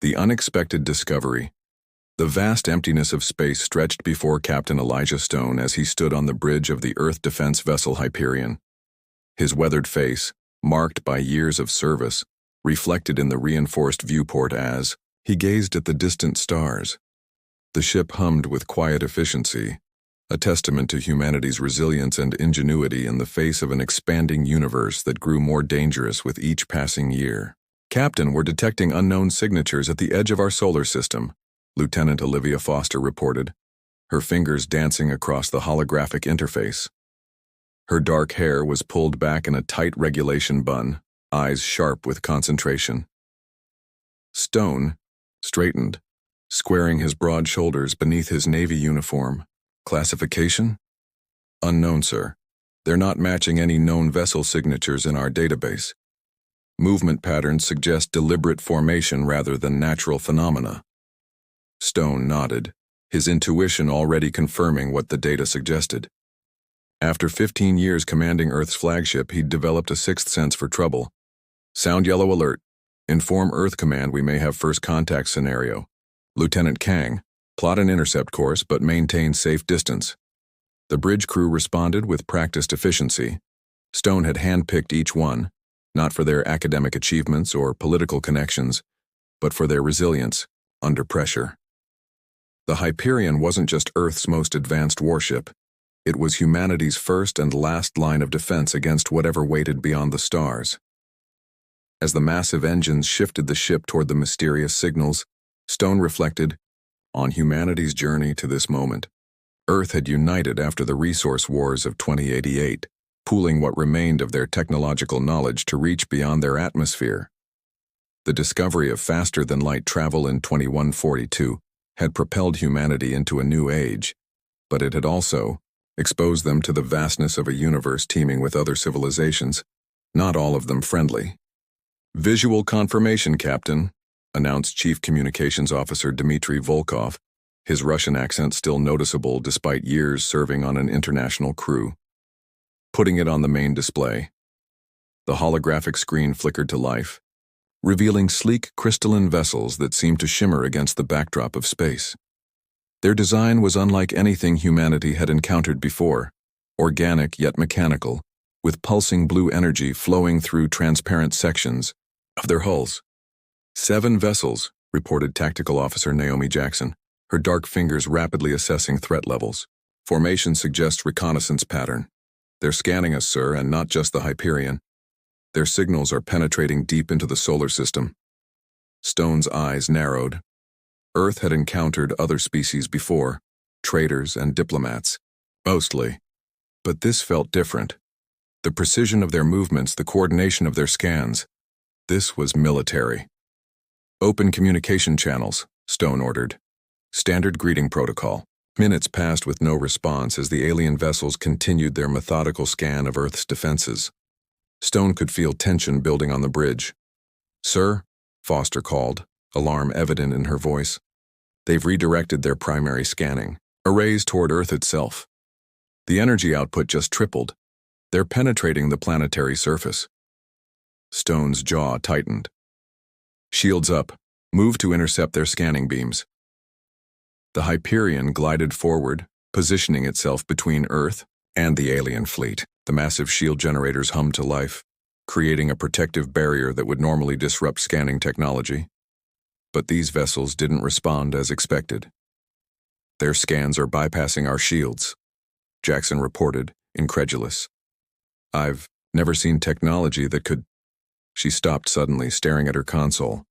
The unexpected discovery. The vast emptiness of space stretched before Captain Elijah Stone as he stood on the bridge of the Earth defense vessel Hyperion. His weathered face, marked by years of service, reflected in the reinforced viewport as he gazed at the distant stars. The ship hummed with quiet efficiency, a testament to humanity's resilience and ingenuity in the face of an expanding universe that grew more dangerous with each passing year. "Captain, we're detecting unknown signatures at the edge of our solar system," Lieutenant Olivia Foster reported, her fingers dancing across the holographic interface. Her dark hair was pulled back in a tight regulation bun, eyes sharp with concentration. Stone straightened, squaring his broad shoulders beneath his Navy uniform. "Classification?" "Unknown, sir. They're not matching any known vessel signatures in our database. Movement patterns suggest deliberate formation rather than natural phenomena." Stone nodded, his intuition already confirming what the data suggested. After 15 years commanding Earth's flagship, he'd developed a sixth sense for trouble. "Sound yellow alert. Inform Earth Command we may have first contact scenario. Lieutenant Kang, plot an intercept course but maintain safe distance." The bridge crew responded with practiced efficiency. Stone had handpicked each one, not for their academic achievements or political connections, but for their resilience under pressure. The Hyperion wasn't just Earth's most advanced warship. It was humanity's first and last line of defense against whatever waited beyond the stars. As the massive engines shifted the ship toward the mysterious signals, Stone reflected on humanity's journey to this moment. Earth had united after the resource wars of 2088, pooling what remained of their technological knowledge to reach beyond their atmosphere. The discovery of faster-than-light travel in 2142 had propelled humanity into a new age, but it had also exposed them to the vastness of a universe teeming with other civilizations, not all of them friendly. "Visual confirmation, Captain," announced Chief Communications Officer Dmitry Volkov, his Russian accent still noticeable despite years serving on an international crew. Putting it on the main display. The holographic screen flickered to life, revealing sleek crystalline vessels that seemed to shimmer against the backdrop of space. Their design was unlike anything humanity had encountered before, organic yet mechanical, with pulsing blue energy flowing through transparent sections of their hulls. 7 vessels, reported Tactical Officer Naomi Jackson, her dark fingers rapidly assessing threat levels. "Formation suggests reconnaissance pattern. They're scanning us, sir, and not just the Hyperion. Their signals are penetrating deep into the solar system." Stone's eyes narrowed. Earth had encountered other species before, traders and diplomats, mostly. But this felt different. The precision of their movements, the coordination of their scans. This was military. "Open communication channels," Stone ordered. "Standard greeting protocol." Minutes passed with no response as the alien vessels continued their methodical scan of Earth's defenses. Stone could feel tension building on the bridge. "Sir," Foster called, alarm evident in her voice. "They've redirected their primary scanning, arrays toward Earth itself. The energy output just tripled. They're penetrating the planetary surface." Stone's jaw tightened. "Shields up. Move to intercept their scanning beams." The Hyperion glided forward, positioning itself between Earth and the alien fleet. The massive shield generators hummed to life, creating a protective barrier that would normally disrupt scanning technology. But these vessels didn't respond as expected. "Their scans are bypassing our shields," Jackson reported, incredulous. "I've never seen technology that could—" She stopped suddenly, staring at her console.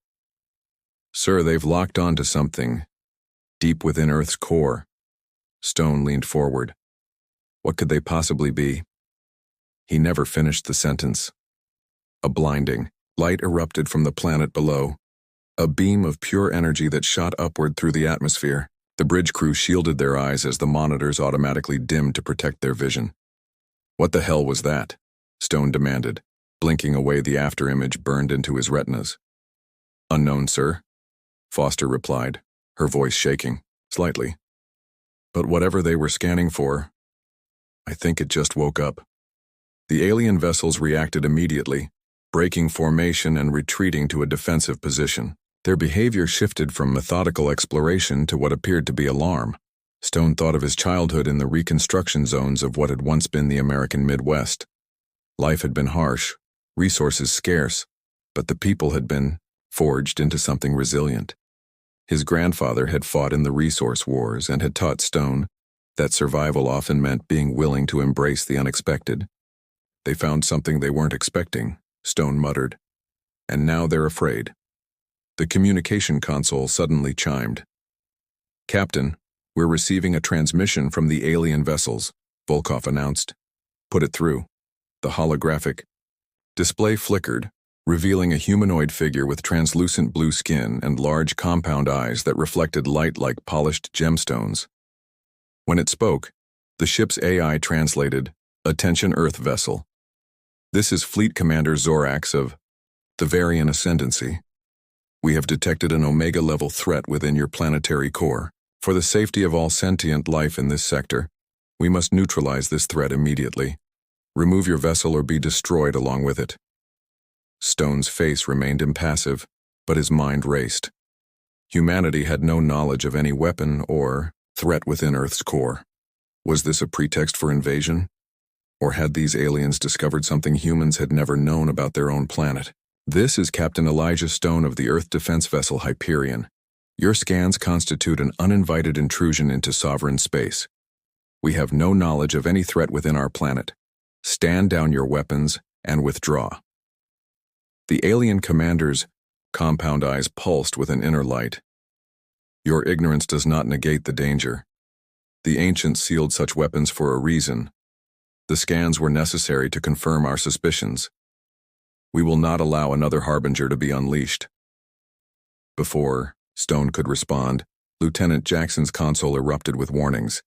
"Sir, they've locked onto something deep within Earth's core." Stone leaned forward. What could they possibly be? He never finished the sentence. A blinding light erupted from the planet below, a beam of pure energy that shot upward through the atmosphere. The bridge crew shielded their eyes as the monitors automatically dimmed to protect their vision. "What the hell was that?" Stone demanded, blinking away the afterimage burned into his retinas. "Unknown, sir," Foster replied, her voice shaking, slightly. "But whatever they were scanning for, I think it just woke up." The alien vessels reacted immediately, breaking formation and retreating to a defensive position. Their behavior shifted from methodical exploration to what appeared to be alarm. Stone thought of his childhood in the reconstruction zones of what had once been the American Midwest. Life had been harsh, resources scarce, but the people had been forged into something resilient. His grandfather had fought in the resource wars and had taught Stone that survival often meant being willing to embrace the unexpected. They found something they weren't expecting, Stone muttered. And now they're afraid. The communication console suddenly chimed. "Captain, we're receiving a transmission from the alien vessels," Volkov announced. "Put it through." The holographic display flickered, revealing a humanoid figure with translucent blue skin and large compound eyes that reflected light like polished gemstones. When it spoke, the ship's AI translated, "Attention Earth vessel. This is Fleet Commander Zorax of the Varian Ascendancy. We have detected an Omega-level threat within your planetary core. For the safety of all sentient life in this sector, we must neutralize this threat immediately. Remove your vessel or be destroyed along with it." Stone's face remained impassive, but his mind raced. Humanity had no knowledge of any weapon or threat within Earth's core. Was this a pretext for invasion? Or had these aliens discovered something humans had never known about their own planet? "This is Captain Elijah Stone of the Earth defense vessel Hyperion. Your scans constitute an uninvited intrusion into sovereign space. We have no knowledge of any threat within our planet. Stand down your weapons and withdraw." The alien commander's compound eyes pulsed with an inner light. "Your ignorance does not negate the danger. The ancients sealed such weapons for a reason. The scans were necessary to confirm our suspicions. We will not allow another harbinger to be unleashed." Before Stone could respond, Lieutenant Jackson's console erupted with warnings.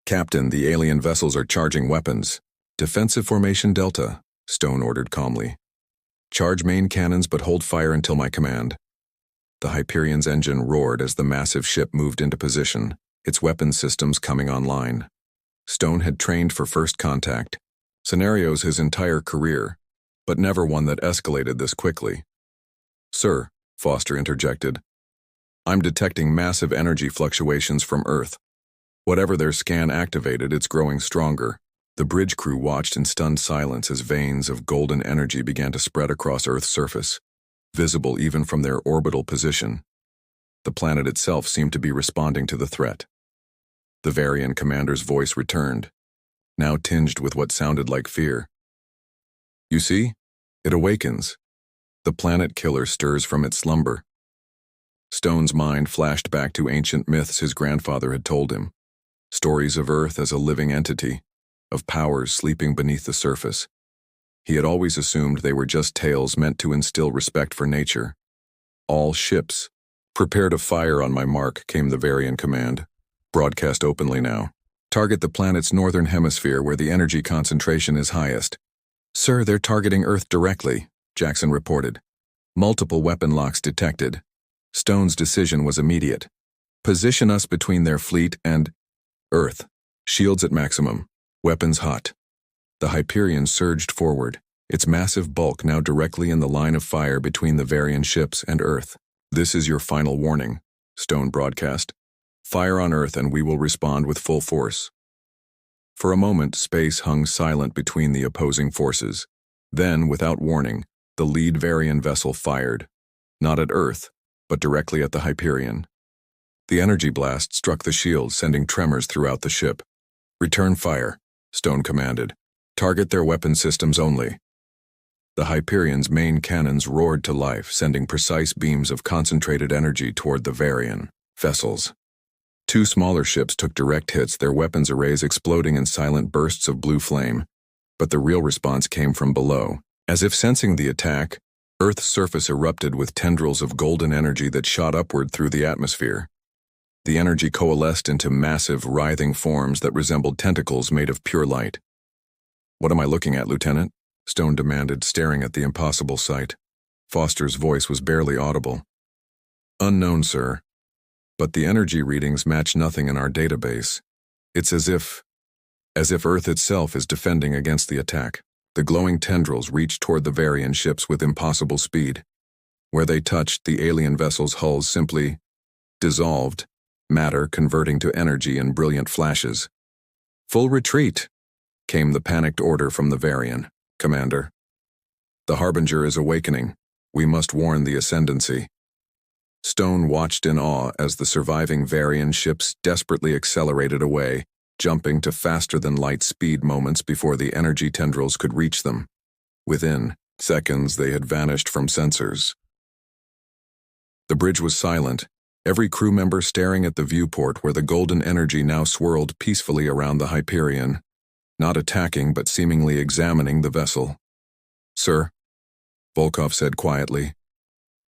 "Captain, the alien vessels are charging weapons." "Defensive formation Delta," Stone ordered calmly. "Charge main cannons but hold fire until my command." The Hyperion's engine roared as the massive ship moved into position, its weapons systems coming online. Stone had trained for first contact scenarios his entire career, but never one that escalated this quickly. "Sir," Foster interjected, "I'm detecting massive energy fluctuations from Earth. Whatever their scan activated, it's growing stronger." The bridge crew watched in stunned silence as veins of golden energy began to spread across Earth's surface, visible even from their orbital position. The planet itself seemed to be responding to the threat. The Varian commander's voice returned, now tinged with what sounded like fear. "You see? It awakens. The planet killer stirs from its slumber." Stone's mind flashed back to ancient myths his grandfather had told him, stories of Earth as a living entity, of powers sleeping beneath the surface. He had always assumed they were just tales meant to instill respect for nature. "All ships, prepare to fire on my mark," came the Varian command, broadcast openly now. "Target the planet's northern hemisphere where the energy concentration is highest." "Sir, they're targeting Earth directly," Jackson reported. "Multiple weapon locks detected." Stone's decision was immediate. "Position us between their fleet and Earth. Shields at maximum. Weapons hot." The Hyperion surged forward, its massive bulk now directly in the line of fire between the Varian ships and Earth. "This is your final warning," Stone broadcast. "Fire on Earth and we will respond with full force." For a moment, space hung silent between the opposing forces. Then, without warning, the lead Varian vessel fired, not at Earth, but directly at the Hyperion. The energy blast struck the shield, sending tremors throughout the ship. "Return fire," Stone commanded. "Target their weapon systems only." The Hyperion's main cannons roared to life, sending precise beams of concentrated energy toward the Varian vessels. Two smaller ships took direct hits, their weapons arrays exploding in silent bursts of blue flame. But the real response came from below. As if sensing the attack, Earth's surface erupted with tendrils of golden energy that shot upward through the atmosphere. The energy coalesced into massive, writhing forms that resembled tentacles made of pure light. "What am I looking at, Lieutenant?" Stone demanded, staring at the impossible sight. Foster's voice was barely audible. "Unknown, sir. But the energy readings match nothing in our database. It's as if Earth itself is defending against the attack." The glowing tendrils reached toward the Varian ships with impossible speed. Where they touched, the alien vessel's hulls simply dissolved, matter converting to energy in brilliant flashes. "Full retreat," came the panicked order from the Varian. "Commander, the Harbinger is awakening. We must warn the Ascendancy." Stone watched in awe as the surviving Varian ships desperately accelerated away, jumping to faster-than-light speed moments before the energy tendrils could reach them. Within seconds, they had vanished from sensors. The bridge was silent, every crew member staring at the viewport where the golden energy now swirled peacefully around the Hyperion, not attacking but seemingly examining the vessel. "Sir," Volkov said quietly,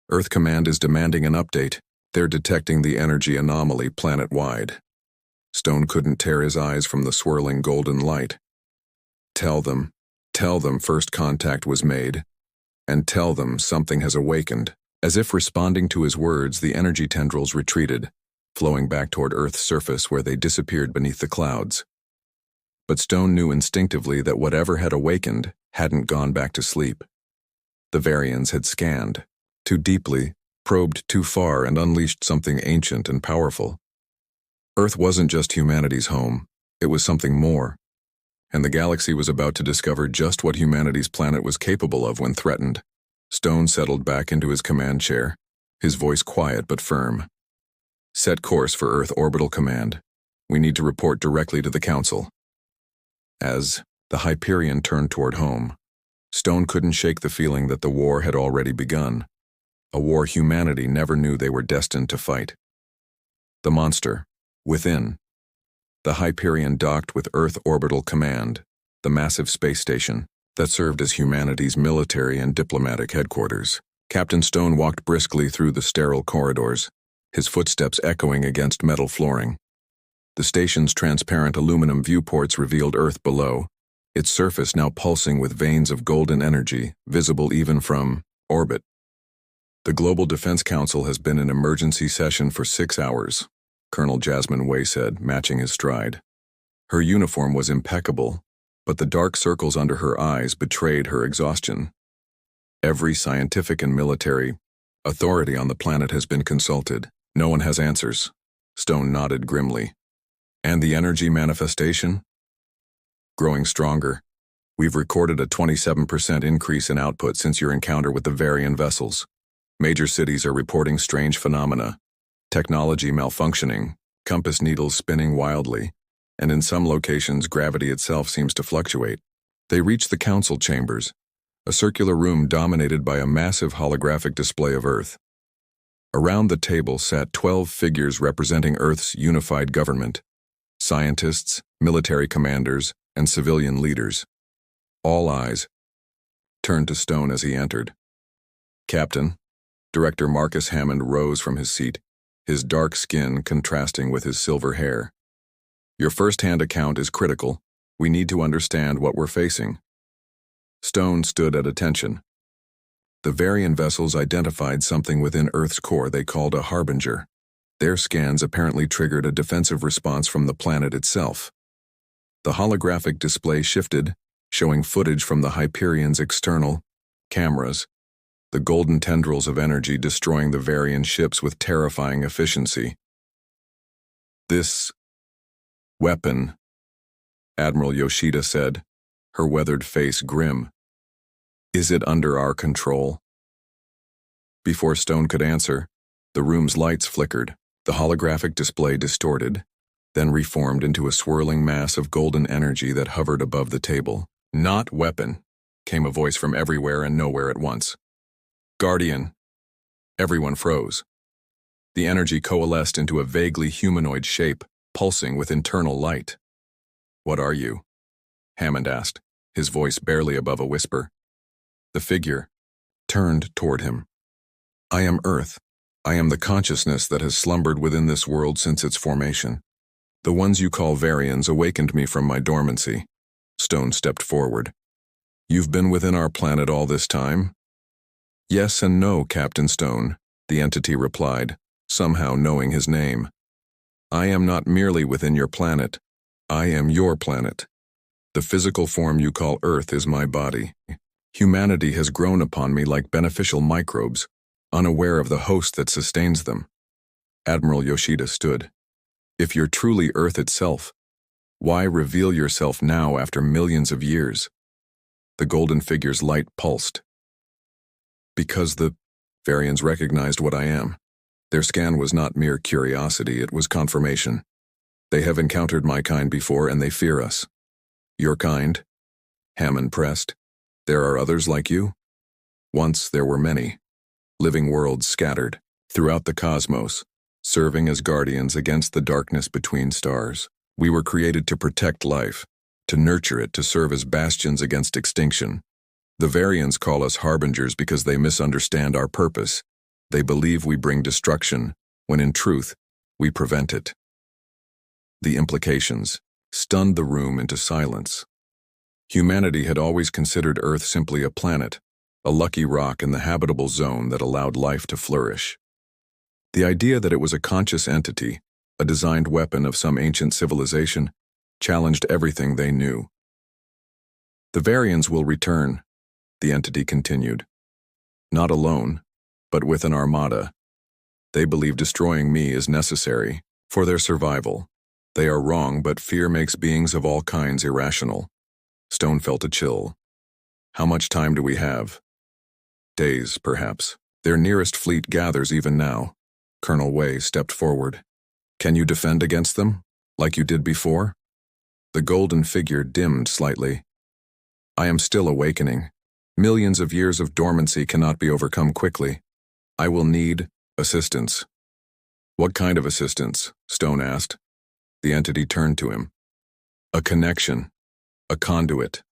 "Earth Command is demanding an update. They're detecting the energy anomaly planet-wide." Stone couldn't tear his eyes from the swirling golden light. Tell them first contact was made, and tell them something has awakened." As if responding to his words, the energy tendrils retreated, flowing back toward Earth's surface where they disappeared beneath the clouds. But Stone knew instinctively that whatever had awakened hadn't gone back to sleep. The Varians had scanned too deeply, probed too far, and unleashed something ancient and powerful. Earth wasn't just humanity's home, it was something more. And the galaxy was about to discover just what humanity's planet was capable of when threatened. Stone settled back into his command chair, his voice quiet but firm. "Set course for Earth Orbital Command. We need to report directly to the Council." As the Hyperion turned toward home, Stone couldn't shake the feeling that the war had already begun, a war humanity never knew they were destined to fight. The monster, within. The Hyperion docked with Earth Orbital Command, the massive space station that served as humanity's military and diplomatic headquarters. Captain Stone walked briskly through the sterile corridors, his footsteps echoing against metal flooring. The station's transparent aluminum viewports revealed Earth below, its surface now pulsing with veins of golden energy, visible even from orbit. "The Global Defense Council has been in emergency session for 6 hours, Colonel Jasmine Way said, matching his stride. Her uniform was impeccable, but the dark circles under her eyes betrayed her exhaustion. "Every scientific and military authority on the planet has been consulted. No one has answers." Stone nodded grimly. "And the energy manifestation?" "Growing stronger. We've recorded a 27% increase in output since your encounter with the Varian vessels. Major cities are reporting strange phenomena. Technology malfunctioning, compass needles spinning wildly, and in some locations gravity itself seems to fluctuate." They reached the council chambers, a circular room dominated by a massive holographic display of Earth. Around the table sat 12 figures representing Earth's unified government: scientists, military commanders, and civilian leaders. All eyes turned to Stone as he entered. "Captain," Director Marcus Hammond rose from his seat, his dark skin contrasting with his silver hair. "Your first-hand account is critical. We need to understand what we're facing." Stone stood at attention. The Varian vessels identified something within Earth's core they called a Harbinger. Their scans apparently triggered a defensive response from the planet itself. The holographic display shifted, showing footage from the Hyperion's external cameras, the golden tendrils of energy destroying the Varian ships with terrifying efficiency. "This weapon," Admiral Yoshida said, her weathered face grim. "Is it under our control?" Before Stone could answer, the room's lights flickered, the holographic display distorted, then reformed into a swirling mass of golden energy that hovered above the table. "Not weapon," came a voice from everywhere and nowhere at once. "Guardian." Everyone froze. The energy coalesced into a vaguely humanoid shape, pulsing with internal light. "What are you?" Hammond asked, his voice barely above a whisper. The figure turned toward him. "I am Earth. I am the consciousness that has slumbered within this world since its formation. The ones you call Varians awakened me from my dormancy." Stone stepped forward. "You've been within our planet all this time?" "Yes and no, Captain Stone," the entity replied, somehow knowing his name. "I am not merely within your planet. I am your planet. The physical form you call Earth is my body. Humanity has grown upon me like beneficial microbes, unaware of the host that sustains them. Admiral Yoshida stood. If you're truly Earth itself, why reveal yourself now after millions of years? The golden figure's light pulsed. Because the Varians recognized what I am. Their scan was not mere curiosity, it was confirmation. They have encountered my kind before and they fear us. Your kind? Hammond pressed. There are others like you? Once there were many. Living worlds scattered throughout the cosmos, serving as guardians against the darkness between stars. We were created to protect life, to nurture it, to serve as bastions against extinction. The Varians call us harbingers because they misunderstand our purpose. They believe we bring destruction, when in truth, we prevent it. The implications stunned the room into silence. Humanity had always considered Earth simply a planet, a lucky rock in the habitable zone that allowed life to flourish. The idea that it was a conscious entity, a designed weapon of some ancient civilization, challenged everything they knew. The Varians will return, the entity continued. Not alone, but with an armada. They believe destroying me is necessary for their survival. They are wrong, but fear makes beings of all kinds irrational. Stone felt a chill. How much time do we have? Days, perhaps. Their nearest fleet gathers even now. Colonel Wei stepped forward. Can you defend against them, like you did before? The golden figure dimmed slightly. I am still awakening. Millions of years of dormancy cannot be overcome quickly. I will need assistance. What kind of assistance? Stone asked. The entity turned to him. A connection, a conduit,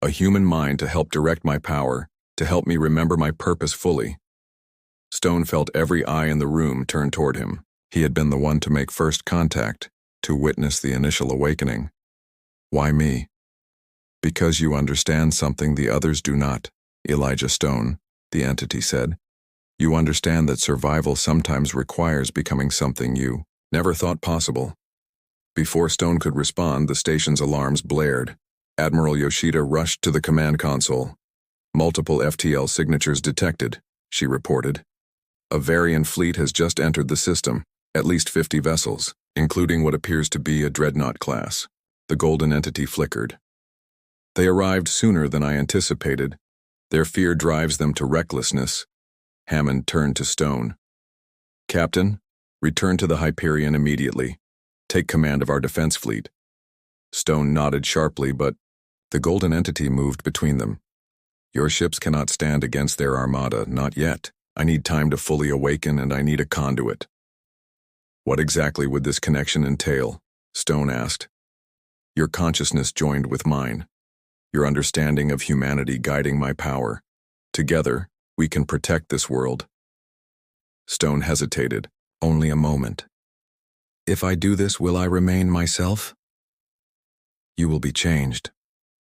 a human mind to help direct my power, to help me remember my purpose fully. Stone felt every eye in the room turn toward him. He had been the one to make first contact, to witness the initial awakening. Why me? Because you understand something the others do not, Elijah Stone, the entity said. You understand that survival sometimes requires becoming something you never thought possible. Before Stone could respond, the station's alarms blared. Admiral Yoshida rushed to the command console. Multiple FTL signatures detected, she reported. A Varian fleet has just entered the system, at least 50 vessels, including what appears to be a dreadnought class. The golden entity flickered. They arrived sooner than I anticipated. Their fear drives them to recklessness. Hammond turned to Stone. Captain, return to the Hyperion immediately. Take command of our defense fleet. Stone nodded sharply, but the golden entity moved between them. Your ships cannot stand against their armada, not yet. I need time to fully awaken, and I need a conduit. What exactly would this connection entail? Stone asked. Your consciousness joined with mine. Your understanding of humanity guiding my power. Together, we can protect this world. Stone hesitated. Only a moment. If I do this, will I remain myself? You will be changed,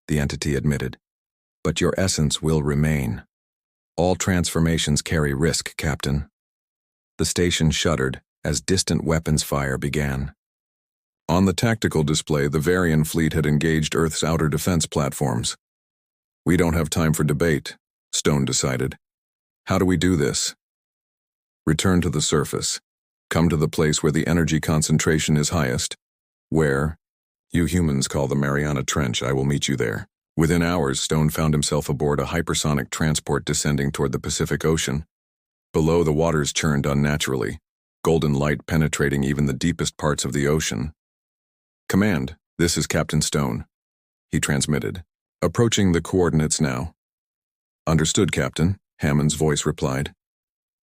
the entity admitted. But your essence will remain. All transformations carry risk, Captain. The station shuddered as distant weapons fire began. On the tactical display, the Varian fleet had engaged Earth's outer defense platforms. We don't have time for debate, Stone decided. How do we do this? Return to the surface. Come to the place where the energy concentration is highest. Where? You humans call the Mariana Trench. I will meet you there. Within hours, Stone found himself aboard a hypersonic transport descending toward the Pacific Ocean. Below, the waters churned unnaturally, golden light penetrating even the deepest parts of the ocean. Command, this is Captain Stone, he transmitted. Approaching the coordinates now. Understood, Captain, Hammond's voice replied.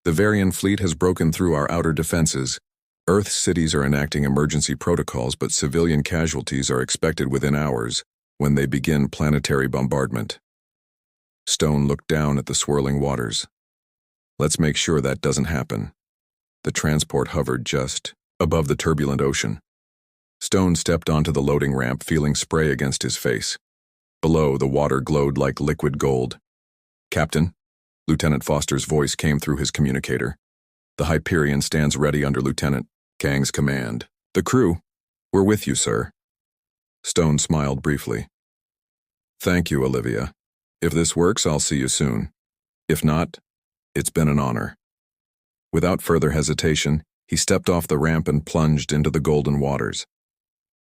The Varian fleet has broken through our outer defenses. Earth's cities are enacting emergency protocols, but civilian casualties are expected within hours when they begin planetary bombardment. Stone looked down at the swirling waters. Let's make sure that doesn't happen. The transport hovered just above the turbulent ocean. Stone stepped onto the loading ramp, feeling spray against his face. Below, the water glowed like liquid gold. Captain, Lieutenant Foster's voice came through his communicator. The Hyperion stands ready under Lieutenant Kang's command. The crew, we're with you, sir. Stone smiled briefly. Thank you, Olivia. If this works, I'll see you soon. If not, it's been an honor. Without further hesitation, he stepped off the ramp and plunged into the golden waters.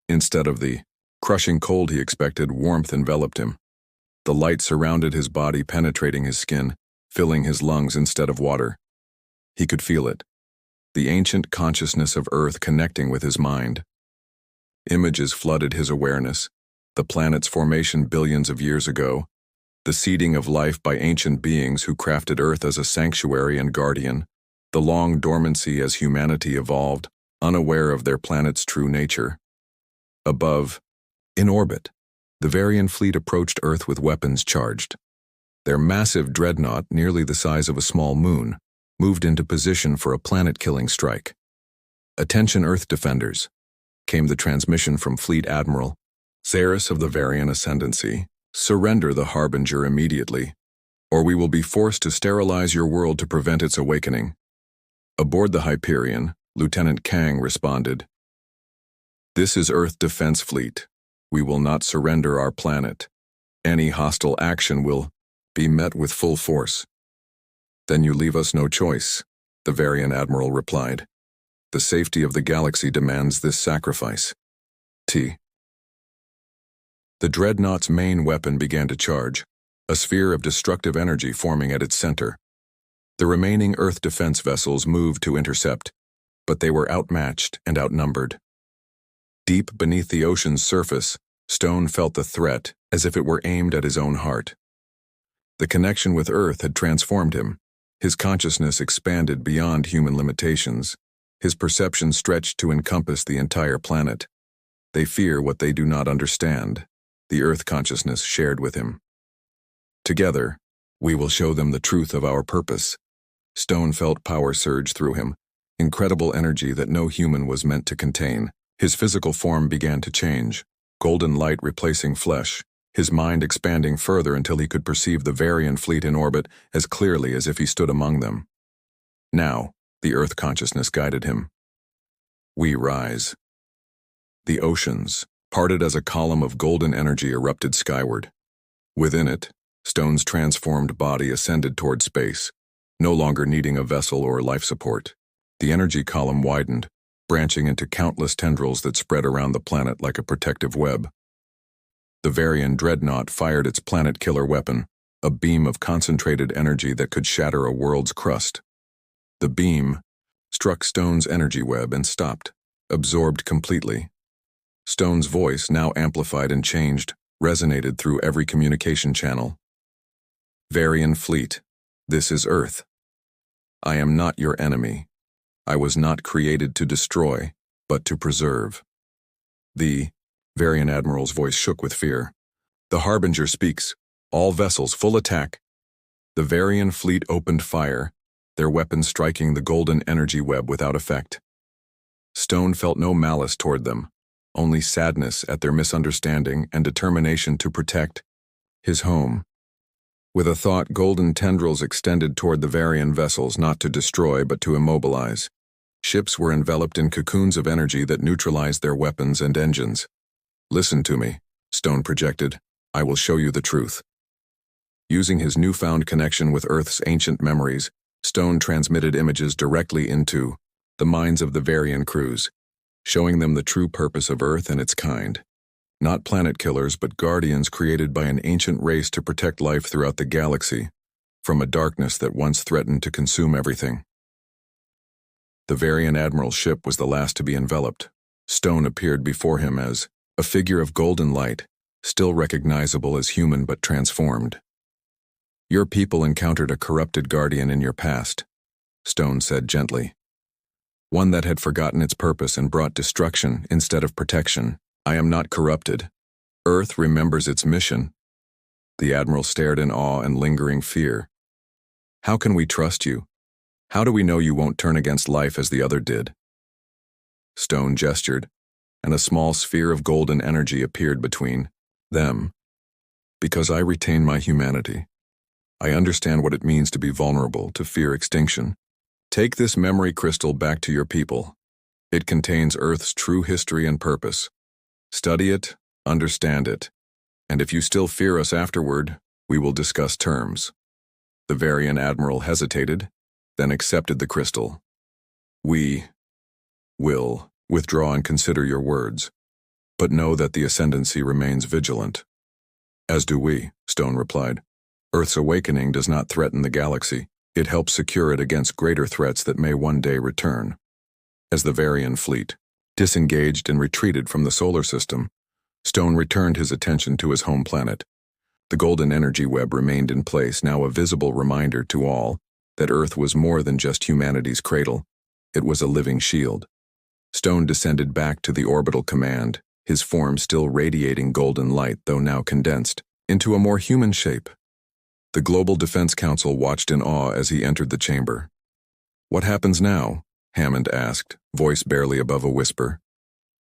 Instead of the crushing cold he expected, warmth enveloped him. The light surrounded his body, penetrating his skin, filling his lungs instead of water. He could feel it, the ancient consciousness of Earth connecting with his mind. Images flooded his awareness, the planet's formation billions of years ago, the seeding of life by ancient beings who crafted Earth as a sanctuary and guardian, the long dormancy as humanity evolved, unaware of their planet's true nature. Above, in orbit, the Varian fleet approached Earth with weapons charged. Their massive dreadnought, nearly the size of a small moon, moved into position for a planet-killing strike. "Attention, Earth defenders," came the transmission from Fleet Admiral Zaris of the Varian Ascendancy. "Surrender the Harbinger immediately, or we will be forced to sterilize your world to prevent its awakening." Aboard the Hyperion, Lieutenant Kang responded, "This is Earth Defense Fleet. We will not surrender our planet. Any hostile action will be met with full force." "Then you leave us no choice," the Varian Admiral replied. "The safety of the galaxy demands this sacrifice." The dreadnought's main weapon began to charge, a sphere of destructive energy forming at its center. The remaining Earth defense vessels moved to intercept, but they were outmatched and outnumbered. Deep beneath the ocean's surface, Stone felt the threat as if it were aimed at his own heart. The connection with Earth had transformed him. His consciousness expanded beyond human limitations. His perception stretched to encompass the entire planet. "They fear what they do not understand," the Earth consciousness shared with him. "Together, we will show them the truth of our purpose." Stone felt power surge through him, incredible energy that no human was meant to contain. His physical form began to change, golden light replacing flesh, his mind expanding further until he could perceive the Varian fleet in orbit as clearly as if he stood among them. Now, the Earth consciousness guided him. "We rise." The oceans, parted as a column of golden energy, erupted skyward. Within it, Stone's transformed body ascended toward space, no longer needing a vessel or life support. The energy column widened, branching into countless tendrils that spread around the planet like a protective web. The Varian dreadnought fired its planet-killer weapon, a beam of concentrated energy that could shatter a world's crust. The beam struck Stone's energy web and stopped, absorbed completely. Stone's voice, now amplified and changed, resonated through every communication channel. "Varian fleet, this is Earth. I am not your enemy. I was not created to destroy, but to preserve." The Varian Admiral's voice shook with fear. "The Harbinger speaks. All vessels, full attack." The Varian fleet opened fire, their weapons striking the golden energy web without effect. Stone felt no malice toward them, only sadness at their misunderstanding and determination to protect his home. With a thought, golden tendrils extended toward the Varian vessels, not to destroy but to immobilize. Ships were enveloped in cocoons of energy that neutralized their weapons and engines. "Listen to me," Stone projected. "I will show you the truth." Using his newfound connection with Earth's ancient memories, Stone transmitted images directly into the minds of the Varian crews, showing them the true purpose of Earth and its kind. Not planet killers, but guardians created by an ancient race to protect life throughout the galaxy, from a darkness that once threatened to consume everything. The Varian Admiral's ship was the last to be enveloped. Stone appeared before him as a figure of golden light, still recognizable as human but transformed. "Your people encountered a corrupted guardian in your past," Stone said gently. "One that had forgotten its purpose and brought destruction instead of protection. I am not corrupted. Earth remembers its mission." The Admiral stared in awe and lingering fear. "How can we trust you? How do we know you won't turn against life as the other did?" Stone gestured, and a small sphere of golden energy appeared between them. "Because I retain my humanity. I understand what it means to be vulnerable, to fear extinction. Take this memory crystal back to your people. It contains Earth's true history and purpose. Study it, understand it, and if you still fear us afterward, we will discuss terms." The Varian Admiral hesitated, then accepted the crystal. We will withdraw and consider your words, but know that the ascendancy remains vigilant. As do we, Stone replied. Earth's awakening does not threaten the galaxy. It helps secure it against greater threats that may one day return. As the Varian fleet disengaged and retreated from the solar system, Stone returned his attention to his home planet. The golden energy web remained in place, now a visible reminder to all that Earth was more than just humanity's cradle. It was a living shield. Stone descended back to the orbital command, his form still radiating golden light, though now condensed into a more human shape. The Global Defense Council watched in awe as he entered the chamber. "What happens now?" Hammond asked, voice barely above a whisper.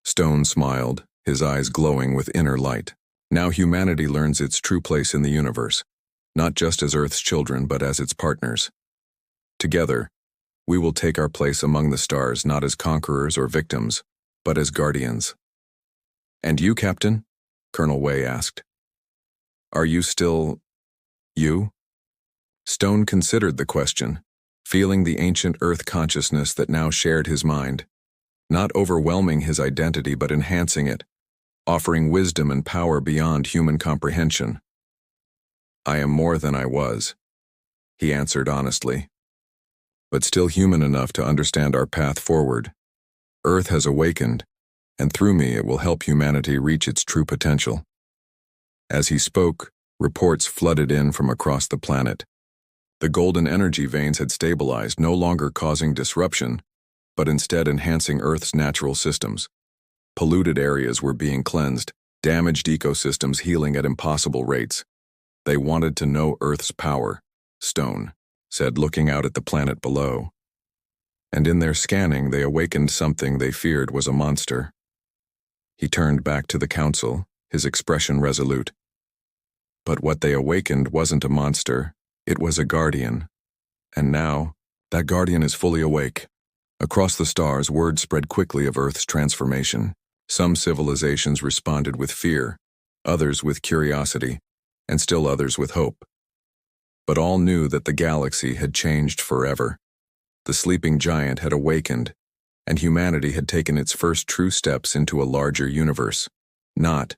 Stone smiled, his eyes glowing with inner light. Now humanity learns its true place in the universe, not just as Earth's children, but as its partners. Together, we will take our place among the stars, not as conquerors or victims, but as guardians. "And you, Captain?" Colonel Wei asked. "Are you still you?" Stone considered the question, feeling the ancient Earth consciousness that now shared his mind, not overwhelming his identity but enhancing it, offering wisdom and power beyond human comprehension. "I am more than I was," he answered honestly, "but still human enough to understand our path forward. Earth has awakened, and through me it will help humanity reach its true potential." As he spoke, reports flooded in from across the planet. The golden energy veins had stabilized, no longer causing disruption, but instead enhancing Earth's natural systems. Polluted areas were being cleansed, damaged ecosystems healing at impossible rates. They wanted to know Earth's power, Stone said, looking out at the planet below. And in their scanning, they awakened something they feared was a monster. He turned back to the council, his expression resolute. But what they awakened wasn't a monster, it was a guardian. And now, that guardian is fully awake. Across the stars, word spread quickly of Earth's transformation. Some civilizations responded with fear, others with curiosity, and still others with hope. But all knew that the galaxy had changed forever. The sleeping giant had awakened, and humanity had taken its first true steps into a larger universe, not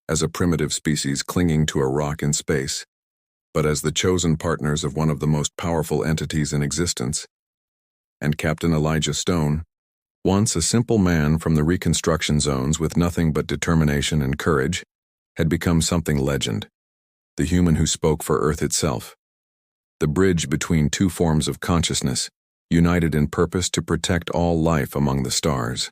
as a primitive species clinging to a rock in space, but as the chosen partners of one of the most powerful entities in existence. And Captain Elijah Stone, once a simple man from the reconstruction zones with nothing but determination and courage, had become something legend, the human who spoke for Earth itself. The bridge between two forms of consciousness, united in purpose to protect all life among the stars.